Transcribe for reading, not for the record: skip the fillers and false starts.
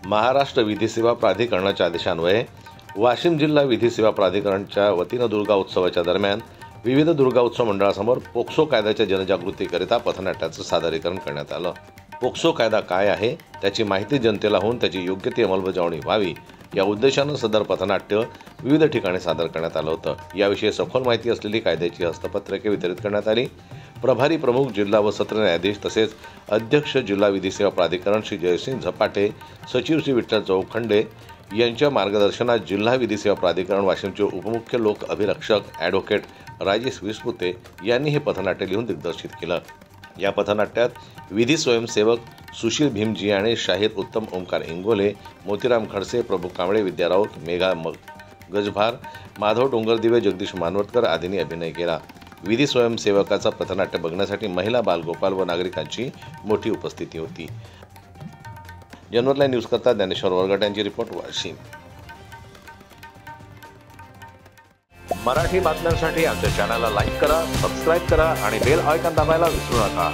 महाराष्ट्र विधी सेवा प्राधिकरणाच्या आदेशान्वये वाशिम जिल्हा विधी सेवा प्राधिकरणच्या वतीनं दुर्गा उत्सवाच्या दरम्यान विविध दुर्गा उत्सव मंडळासमोर पोक्सो कायद्याच्या जनजागृतीकरिता पथनाट्याचं सादरीकरण करण्यात आलं। पोक्सो कायदा काय आहे त्याची माहिती जनतेला होऊन त्याची योग्य ती अंमलबजावणी व्हावी या उद्देशानं सदर पथनाट्य विविध ठिकाणी सादर करण्यात आलं होतं। याविषयी सखोल माहिती असलेली कायद्याची हस्तपत्रके वितरित करण्यात आली। प्रभारी प्रमुख जिल्हा व सत्र न्यायाधीश तसेच अध्यक्ष जिल्हा विधी सेवा प्राधिकरण श्री जयसिंग झपाटे, सचिव श्री विठ्ठल चौखंडे यांच्या मार्गदर्शनात जिल्हा विधी सेवा प्राधिकरण वाशिमचे उपमुख्य लोक अभिरक्षक ॲडव्होकेट राजेश विस्पुते यांनी हे पथनाट्य लिहून दिग्दर्शित केलं। या पथनाट्यात विधी स्वयंसेवक सुशील भीमजी आणि शाहीर उत्तम ओंकार इंगोले, मोतीराम खडसे, प्रभू कांबळे, विद्या राऊत, मेघा गजभार, माधव डोंगरदिवे, जगदीश मानवटकर आदींनी अभिनय केला। विधी स्वयंसेवकाचा पथनाट्य बघण्यासाठी महिला, बालगोपाल व नागरिकांची मोठी उपस्थिती होती। जनवरला न्यूज करता ज्ञानेश्वर वरगट यांची रिपोर्ट वाशिम। मराठी बातम्यांसाठी आमच्या चॅनलला लाईक करा, सबस्क्राईब करा आणि बेल आयकॉन दाबायला विसरू नका।